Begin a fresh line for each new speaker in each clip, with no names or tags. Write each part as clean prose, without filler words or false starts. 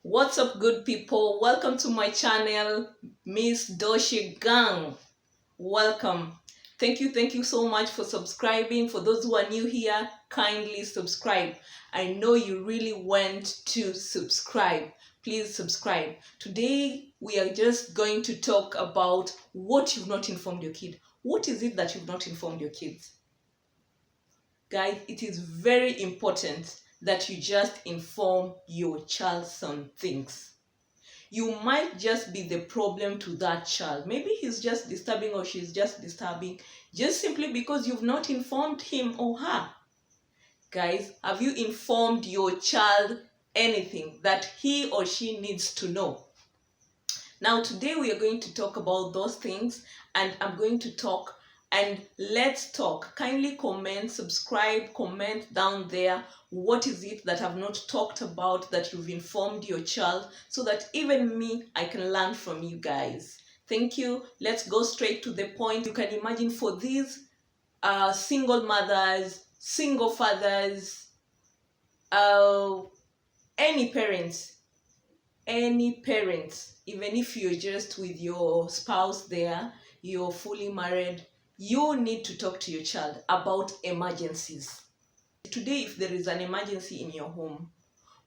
What's up, good people? Welcome to my channel, Miss Dosha Gang. Welcome. Thank you so much for subscribing. For those who are new here, kindly subscribe. I know you really went to subscribe. Please subscribe. Today, we are just going to talk about what you've not informed your kid. What is it that you've not informed your kids? Guys, it is very important that you just inform your child some things. You might just be the problem to that child. Maybe he's just disturbing or she's just disturbing just simply because you've not informed him or her. Guys, have you informed your child anything that he or she needs to know? Now, today we are going to talk about those things, and I'm going to talk and let's talk. Kindly comment, subscribe, comment down there. What is it that I've not talked about that you've informed your child, so that even me, I can learn from you guys. Thank you. Let's go straight to the point. You can imagine for these single mothers, single fathers, any parents, even if you're just with your spouse there, you're fully married, you need to talk to your child about emergencies. Today, if there is an emergency in your home,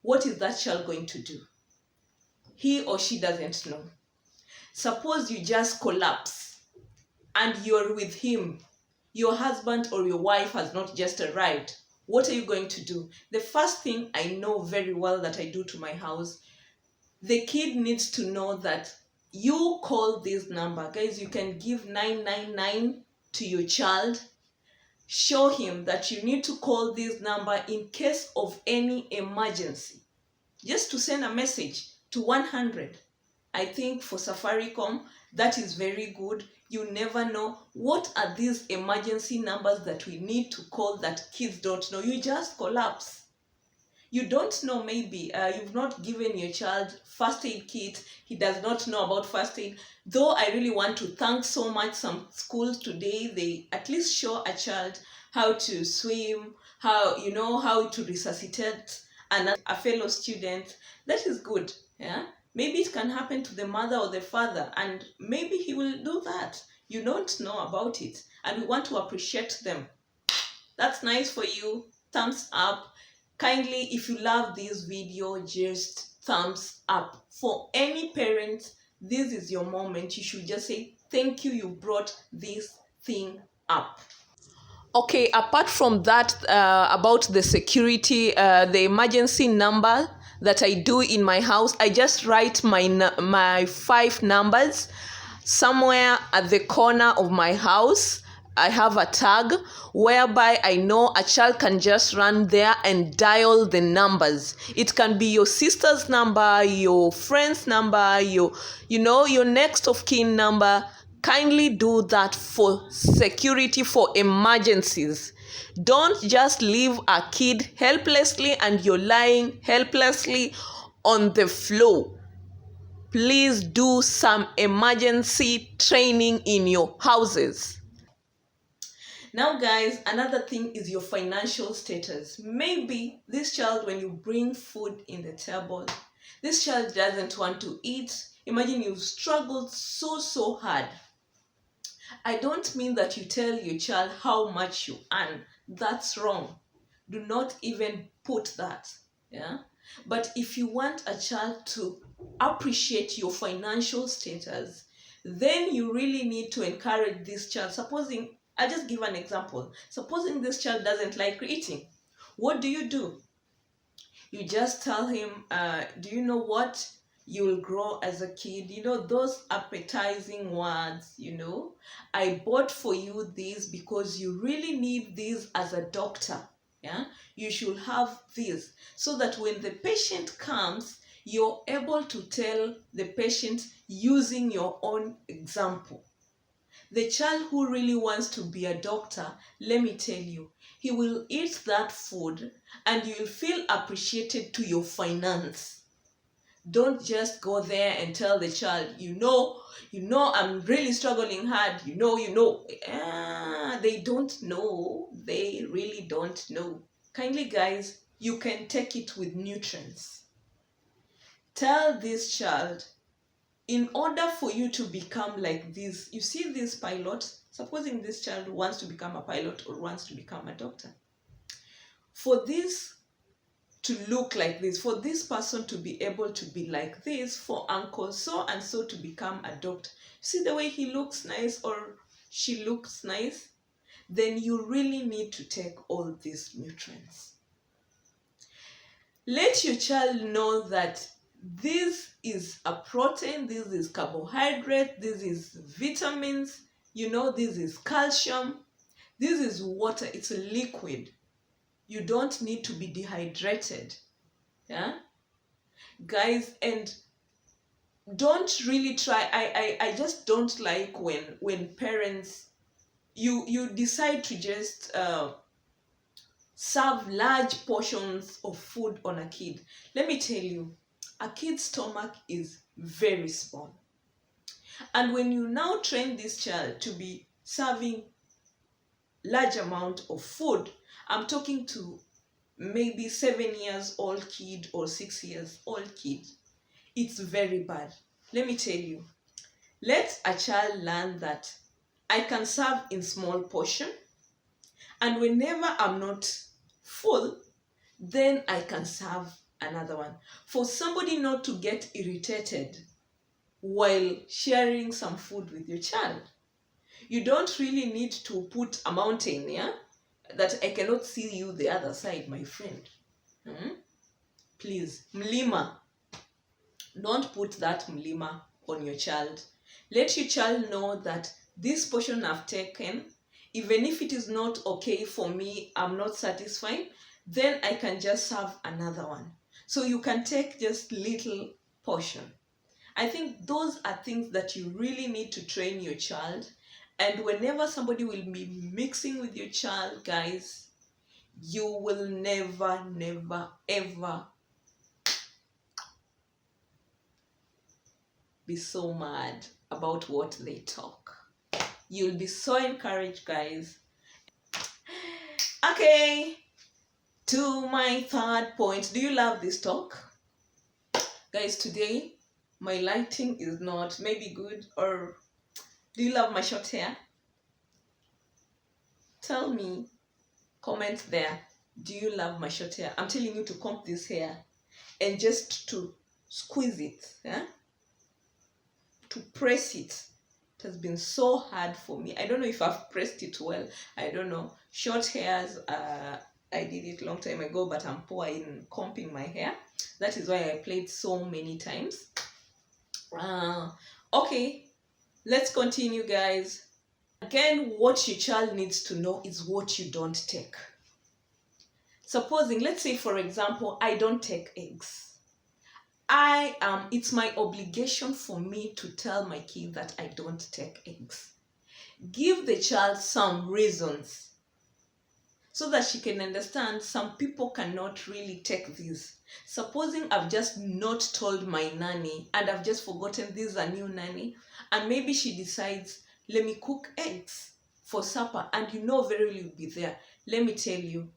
what is that child going to do? He or she doesn't know. Suppose you just collapse and you're with him. Your husband or your wife has not just arrived. What are you going to do? The first thing I know very well that I do to my house, the kid needs to know that you call this number. Guys, you can give 999 to your child. Show him that you need to call this number in case of any emergency. Just to send a message to 100. I think for Safaricom, that is very good. You never know what are these emergency numbers that we need to call that kids don't know. You just collapse. You don't know, maybe you've not given your child first aid kit. He does not know about first aid. Though I really want to thank so much some schools today, they at least show a child how to swim, how to resuscitate a fellow student. That is good. Yeah, maybe it can happen to the mother or the father, and maybe he will do that. You don't know about it, and we want to appreciate them. That's nice for you. Thumbs up. Kindly, if you love this video, just thumbs up. For any parent, this is your moment. You should just say thank you, you brought this thing up. Okay, apart from that, about the security, the emergency number that I do in my house, I just write my 5 numbers somewhere at the corner of my house. I have a tag whereby I know a child can just run there and dial the numbers. It can be your sister's number, your friend's number, your next of kin number. Kindly do that for security, for emergencies. Don't just leave a kid helplessly and you're lying helplessly on the floor. Please do some emergency training in your houses. Now, guys, another thing is your financial status. Maybe this child, when you bring food in the table, this child doesn't want to eat. Imagine you've struggled so hard. I don't mean that you tell your child how much you earn. That's wrong. Do not even put that. Yeah. But if you want a child to appreciate your financial status, then you really need to encourage this child. Supposing, I'll just give an example. Supposing this child doesn't like eating, what do? You just tell him, do you know what? You will grow as a kid. Those appetizing words, I bought for you this because you really need this as a doctor. Yeah, you should have this so that when the patient comes, you're able to tell the patient using your own example. The child who really wants to be a doctor, let me tell you, he will eat that food and you will feel appreciated to your finance. Don't just go there and tell the child, I'm really struggling hard, they don't know. They really don't know. Kindly, guys, you can take it with nutrients. Tell this child, in order for you to become like this, you see this pilot, supposing this child wants to become a pilot or wants to become a doctor. For this to look like this, for this person to be able to be like this, for uncle so and so to become a doctor, see the way he looks nice or she looks nice, then you really need to take all these nutrients. Let your child know that this is a protein, this is carbohydrate, this is vitamins, this is calcium, this is water, it's a liquid. You don't need to be dehydrated. Yeah? Guys, and don't really try, I just don't like when parents, you decide to just serve large portions of food on a kid. Let me tell you, a kid's stomach is very small. And when you now train this child to be serving large amount of food, I'm talking to maybe 7 years old kid or 6 years old kid, it's very bad. Let me tell you, let a child learn that I can serve in small portion, and whenever I'm not full, then I can serve another one. For somebody not to get irritated while sharing some food with your child, you don't really need to put a mountain, yeah, that I cannot see you the other side, my friend. Please, mlima, don't put that mlima on your child. Let your child know that this portion I've taken, even if it is not okay for me, I'm not satisfied, then I can just serve another one. So you can take just little portion. I think those are things that you really need to train your child. And whenever somebody will be mixing with your child, guys, you will never, ever be so mad about what they talk. You'll be so encouraged, guys. Okay, to my third point. Do you love this talk? Guys, today my lighting is not maybe good, or do you love my short hair? Tell me, comment there. Do you love my short hair? I'm telling you to comb this hair and just to squeeze it, yeah? To press it. It has been so hard for me. I don't know if I've pressed it well. I don't know. Short hairs, I did it long time ago, but I'm poor in combing my hair. That is why I played so many times. Okay, let's continue, guys. Again, what your child needs to know is what you don't take. Supposing, let's say for example, I don't take eggs. It's my obligation for me to tell my kid that I don't take eggs. Give the child some reasons so that she can understand some people cannot really take this. Supposing I've just not told my nanny and I've just forgotten this is a new nanny, and maybe she decides, let me cook eggs for supper, and very well you'll be there. Let me tell you,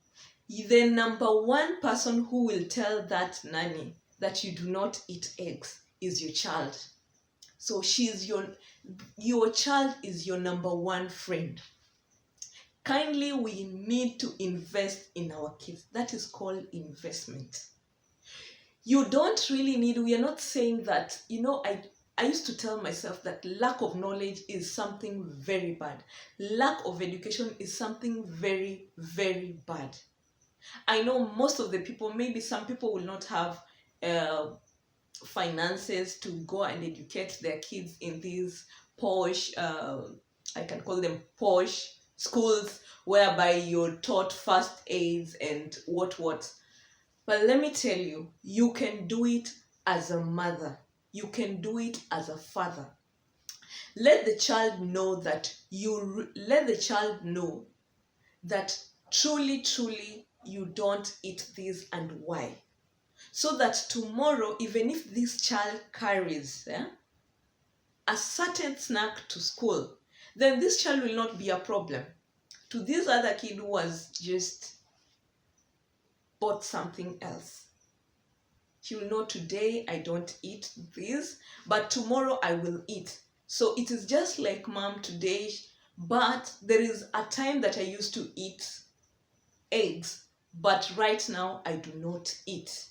the number one person who will tell that nanny that you do not eat eggs is your child. So she's your child is your number one friend. Kindly, we need to invest in our kids. That is called investment. You don't really need, we are not saying that, I used to tell myself that lack of knowledge is something very bad. Lack of education is something very, very bad. I know most of the people, maybe some people will not have finances to go and educate their kids in these posh, I can call them posh schools, whereby you're taught first aids and what. But let me tell you, you can do it as a mother. You can do it as a father. Let the child know that truly you don't eat this and why. So that tomorrow, even if this child carries a certain snack to school, then this child will not be a problem to this other kid who was just bought something else. She will know today I don't eat this, but tomorrow I will eat. So it is just like mom today, but there is a time that I used to eat eggs, but right now I do not eat.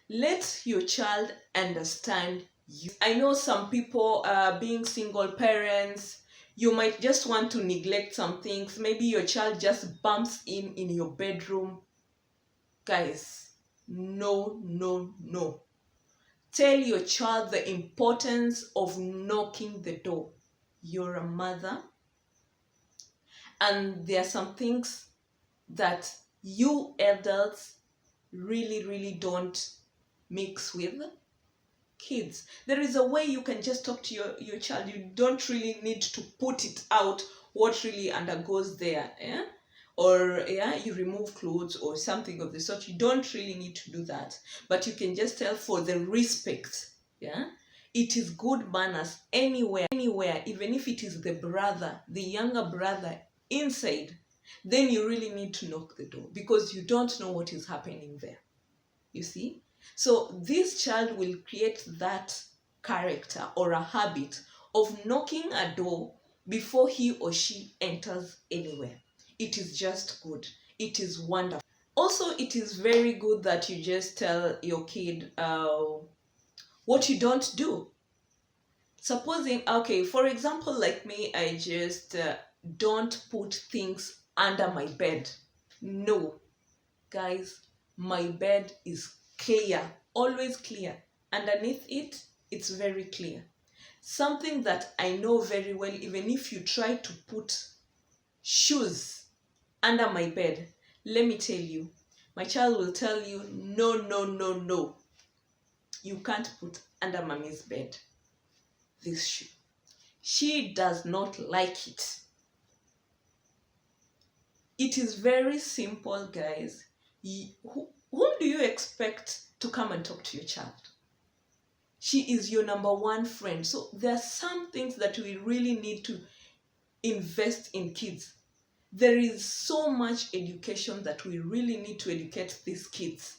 Let your child understand you. I know some people, being single parents, you might just want to neglect some things. Maybe your child just bumps in your bedroom. Guys, no, no, no. Tell your child the importance of knocking the door. You're a mother, and there are some things that you adults really don't mix with kids. There is a way you can just talk to your child. You don't really need to put it out what really undergoes there. Yeah? Or you remove clothes or something of the sort. You don't really need to do that. But you can just tell for the respect. Yeah? It is good manners anywhere, even if it is the brother, the younger brother inside, then you really need to knock the door because you don't know what is happening there. You see? So this child will create that character or a habit of knocking a door before he or she enters anywhere. It is just good. It is wonderful. Also, it is very good that you just tell your kid what you don't do. Supposing, okay, for example, like me, I just don't put things under my bed. No, guys, my bed is clear, always clear. Underneath it, it's very clear. Something that I know very well, even if you try to put shoes under my bed, let me tell you, my child will tell you, no, no, no, no. You can't put under mommy's bed this shoe. She does not like it. It is very simple, guys. Whom do you expect to come and talk to your child? She is your number one friend. So there are some things that we really need to invest in kids. There is so much education that we really need to educate these kids.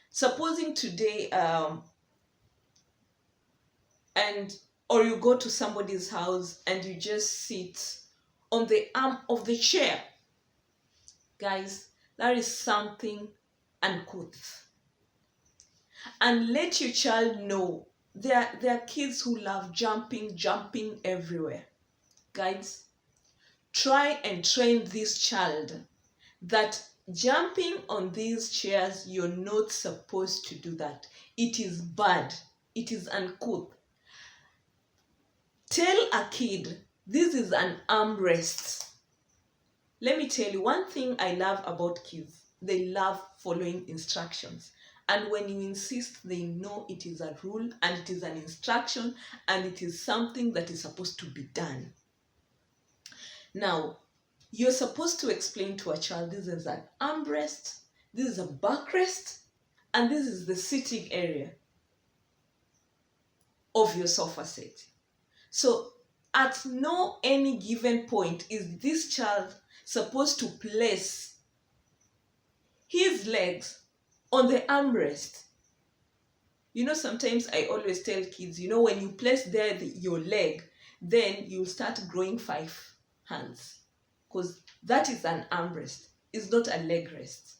Supposing today, or you go to somebody's house and you just sit on the arm of the chair. Guys, that is something uncouth. And let your child know there are kids who love jumping everywhere. Guys, try and train this child that jumping on these chairs, you're not supposed to do that. It is bad. It is uncouth. Tell a kid, this is an armrest. Let me tell you, one thing I love about kids, they love following instructions. And when you insist, they know it is a rule and it is an instruction and it is something that is supposed to be done. Now, you're supposed to explain to a child, this is an armrest, this is a backrest, and this is the sitting area of your sofa set. So at no any given point is this child supposed to place his legs on the armrest. You know, sometimes I always tell kids, you know, when you place there your leg, then you'll start growing 5 hands. Because that is an armrest. It's not a leg rest.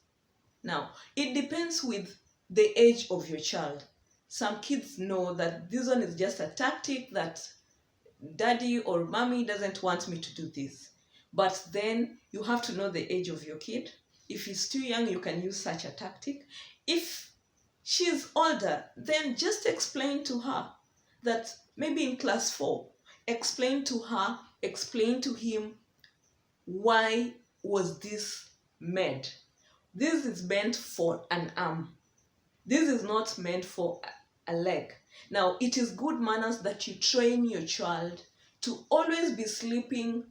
Now, it depends with the age of your child. Some kids know that this one is just a tactic that daddy or mommy doesn't want me to do this. But then you have to know the age of your kid. If he's too young, you can use such a tactic. If she's older, then just explain to her that maybe in class 4, explain to him why was this made. This is meant for an arm. This is not meant for a leg. Now, it is good manners that you train your child to always be sleeping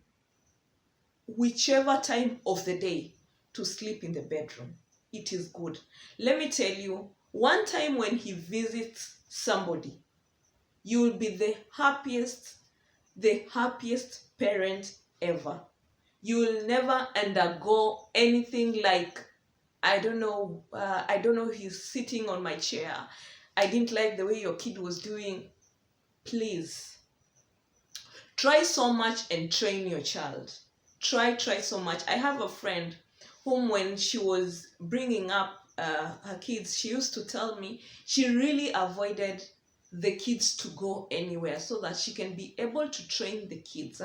whichever time of the day to sleep in the bedroom. It is good. Let me tell you, one time when he visits somebody, you will be the happiest parent ever. You will never undergo anything like I don't know, he's sitting on my chair. I didn't like the way your kid was doing. Please, try so much and train your child. Try so much. I have a friend whom, when she was bringing up her kids, she used to tell me she really avoided the kids to go anywhere so that she can be able to train the kids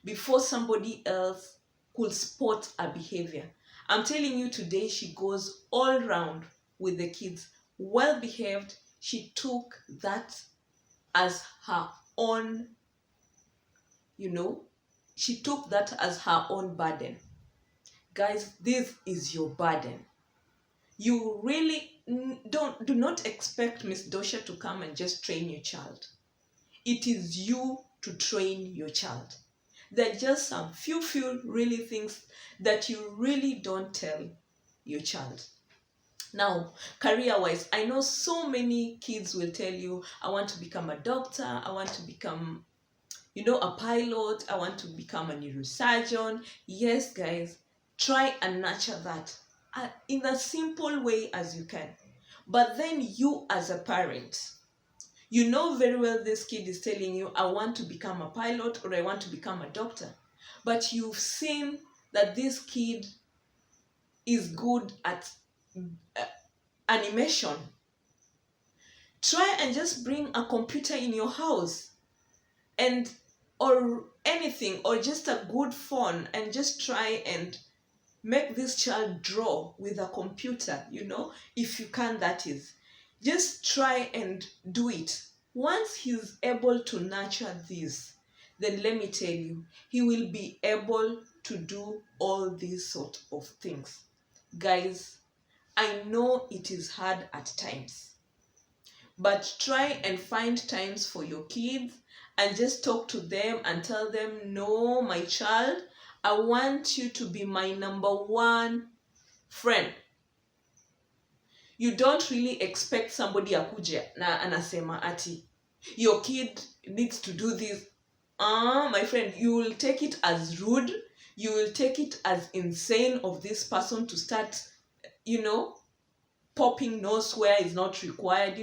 before somebody else could spot a behavior. I'm telling you, today she goes all round with the kids, well behaved. She took that as her own, she took that as her own burden. Guys, this is your burden. You really do not expect Miss Dosha to come and just train your child. It is you to train your child. There are just some few really things that you really don't tell your child. Now, career-wise, I know so many kids will tell you, I want to become a doctor, I want to become, a pilot, I want to become a neurosurgeon. Yes, guys, try and nurture that in a simple way as you can. But then you as a parent, you know very well this kid is telling you, I want to become a pilot or I want to become a doctor. But you've seen that this kid is good at animation. Try and just bring a computer in your house or anything, or just a good phone, and just try and make this child draw with a computer, if you can, that is. Just try and do it. Once he's able to nurture this, then let me tell you, he will be able to do all these sort of things. Guys, I know it is hard at times, but try and find times for your kids and just talk to them and tell them, no, my child, I want you to be my number one friend. You don't really expect somebody akuje na anasema ati your kid needs to do this. My friend, you will take it as rude. You will take it as insane of this person to start, popping nose where is not required,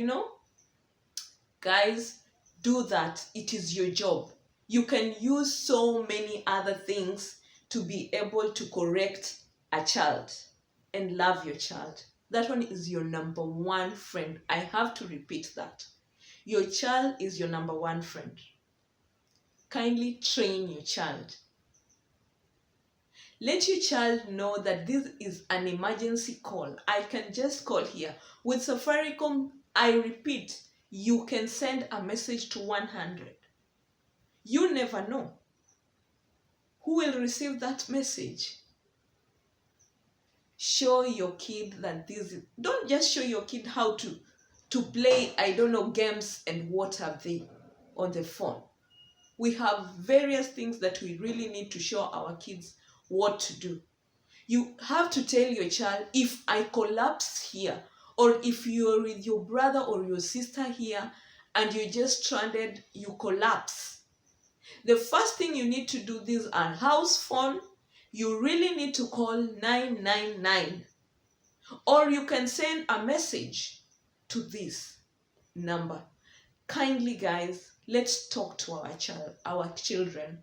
Guys, do that. It is your job. You can use so many other things to be able to correct a child and love your child. That one is your number one friend. I have to repeat that. Your child is your number one friend. Kindly train your child. Let your child know that this is an emergency call. I can just call here. With Safaricom, I repeat, you can send a message to 100. You never know who will receive that message. Show your kid that don't just show your kid how to play, games and what have they on the phone. We have various things that we really need to show our kids what to do. You have to tell your child, if I collapse here, or if you're with your brother or your sister here and you're just stranded, you collapse. The first thing you need to do, this a house phone, you really need to call 999. Or you can send a message to this number. Kindly, guys, let's talk to our children.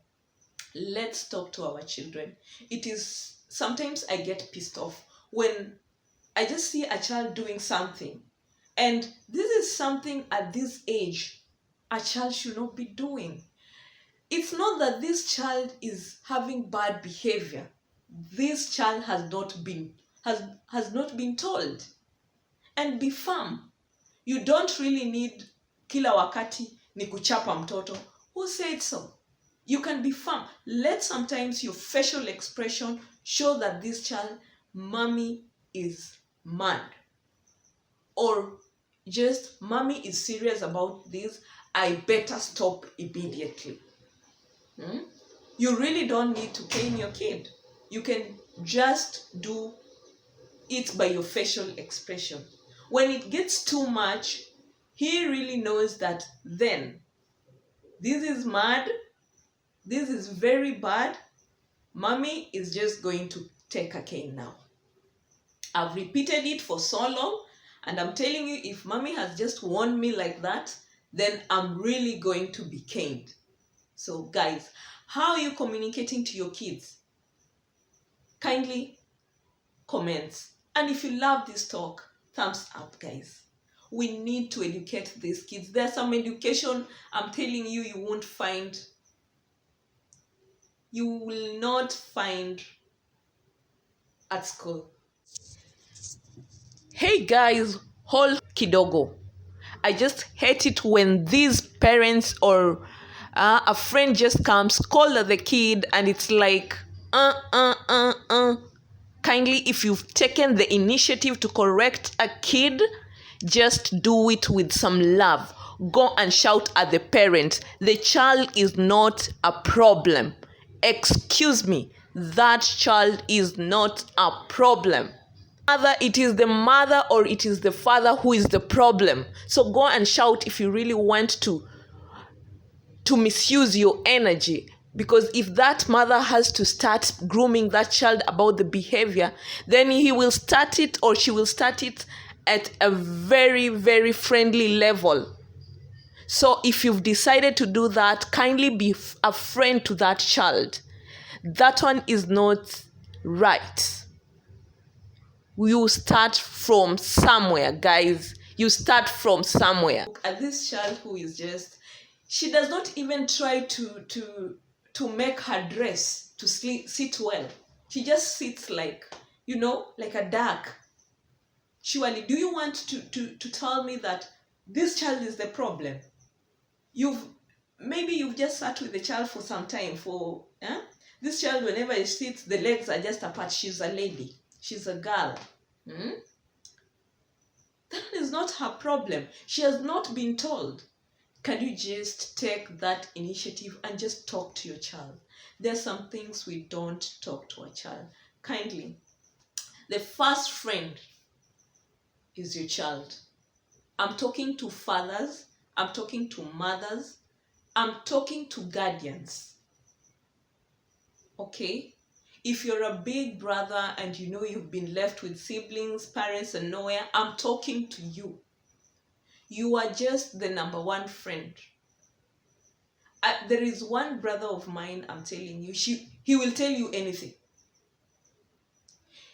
Let's talk to our children. It is, sometimes I get pissed off when I just see a child doing something. And this is something at this age a child should not be doing. It's not that this child is having bad behavior. This child has not been told. And be firm. You don't really need kila wakati ni kuchapa mtoto. Who said so? You can be firm. Let sometimes your facial expression show that this child, mommy is mad. Or just, mommy is serious about this. I better stop immediately. You really don't need to cane your kid. You can just do it by your facial expression. When it gets too much, he really knows that then this is mad, this is very bad, mommy is just going to take a cane now. I've repeated it for so long, and I'm telling you, if mommy has just warned me like that, then I'm really going to be caned. So guys, how are you communicating to your kids? Kindly comment. And if you love this talk, thumbs up, guys. We need to educate these kids. There's some education I'm telling you, you will not find at school. Hey guys, hold kidogo. I just hate it when these parents or a friend just comes, call the kid, and it's like, Kindly, if you've taken the initiative to correct a kid, just do it with some love. Go and shout at the parent. The child is not a problem. Excuse me, that child is not a problem. Either it is the mother or it is the father who is the problem. So go and shout if you really want to misuse your energy, because if that mother has to start grooming that child about the behavior, then he will start it or she will start it at a very, very friendly level. So if you've decided to do that, kindly be a friend to that child. That one is not right. You start from somewhere, guys. You start from somewhere. Look at this child who is just, she does not even try to make her dress to sit well. She just sits like, like a duck. Surely, do you want to tell me that this child is the problem? Maybe you've just sat with the child for some time. This child, whenever he sits, the legs are just apart. She's a lady. She's a girl. That is not her problem. She has not been told. Can you just take that initiative and just talk to your child? There's some things we don't talk to a child. Kindly. The first friend is your child. I'm talking to fathers. I'm talking to mothers. I'm talking to guardians. Okay? If you're a big brother and you've been left with siblings, parents, and nowhere, I'm talking to you. You are just the number one friend. There is one brother of mine, I'm telling you, he will tell you anything.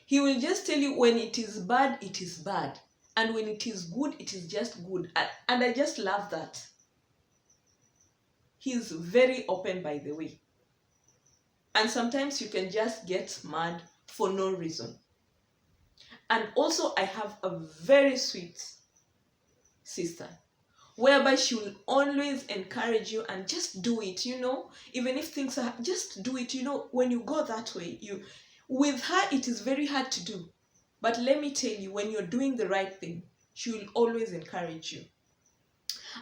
He will just tell you when it is bad, it is bad. And when it is good, it is just good. And I just love that. He's very open, by the way. And sometimes you can just get mad for no reason. And also, I have a very sweet sister, whereby she will always encourage you and just do it, even if things are, just do it, when you go that way, with her, it is very hard to do. But let me tell you, when you're doing the right thing, she will always encourage you.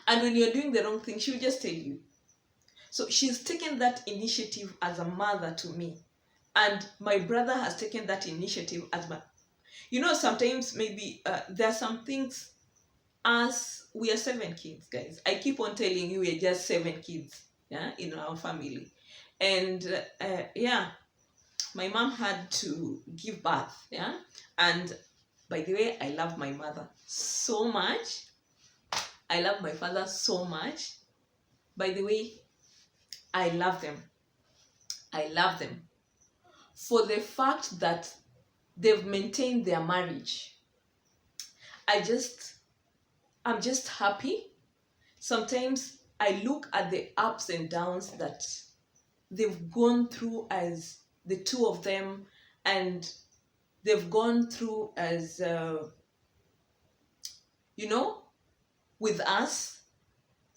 And when you're doing the wrong thing, she will just tell you. So she's taken that initiative as a mother to me. And my brother has taken that initiative as my... sometimes maybe there are some things, as we are 7 kids, guys. I keep on telling you we're just 7 kids, in our family. And my mom had to give birth, And by the way, I love my mother so much. I love my father so much. By the way, I love them. I love them for the fact that they've maintained their marriage. I'm just happy. Sometimes I look at the ups and downs that they've gone through as the two of them, and they've gone through as, with us.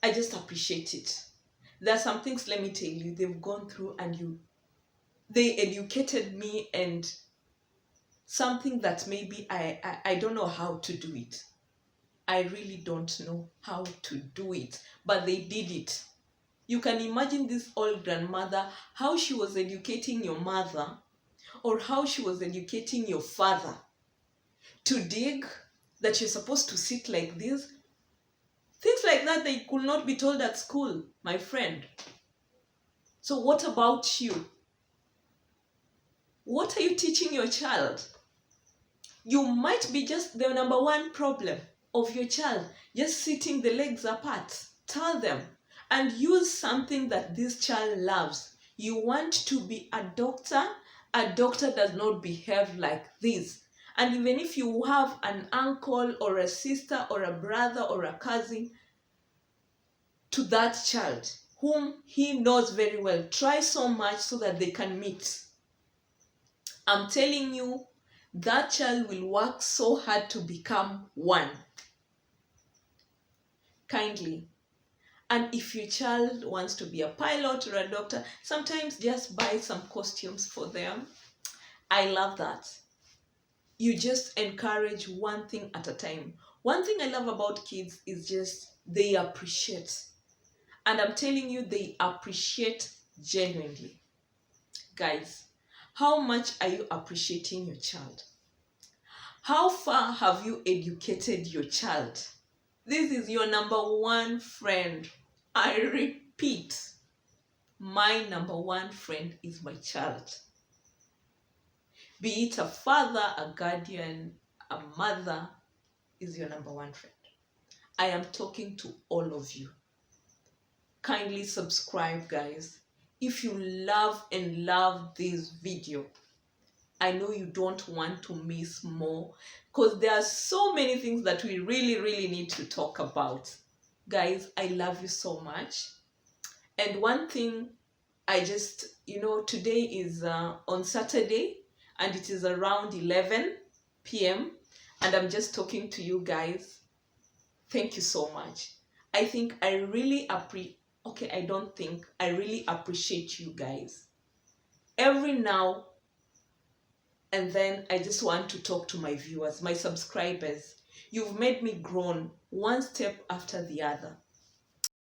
I just appreciate it. There are some things, let me tell you, they've gone through, and they educated me, and something that maybe I don't know how to do it. I really don't know how to do it, but they did it. You can imagine this old grandmother, how she was educating your mother, or how she was educating your father to dig, that you're supposed to sit like this. Things like that, they could not be told at school, my friend. So what about you? What are you teaching your child? You might be just the number one problem of your child, just sitting the legs apart. Tell them and use something that this child loves. You want to be a doctor does not behave like this. And even if you have an uncle or a sister or a brother or a cousin to that child whom he knows very well, try so much so that they can meet. I'm telling you, that child will work so hard to become one. Kindly. And if your child wants to be a pilot or a doctor, sometimes just buy some costumes for them. I love that. You just encourage one thing at a time. One thing I love about kids is just they appreciate. And I'm telling you, they appreciate genuinely. Guys, how much are you appreciating your child? How far have you educated your child? This is your number one friend. I repeat, my number one friend is my child. Be it a father, a guardian, a mother, is your number one friend. I am talking to all of you. Kindly subscribe, guys. If you love this video, I know you don't want to miss more, because there are so many things that we really need to talk about. Guys, I love you so much. And one thing, I just, today is on Saturday, and it is around 11 p.m. and I'm just talking to you guys. Thank you so much. I really appreciate you guys. Every now and then I just want to talk to my viewers, my subscribers. You've made me grown one step after the other.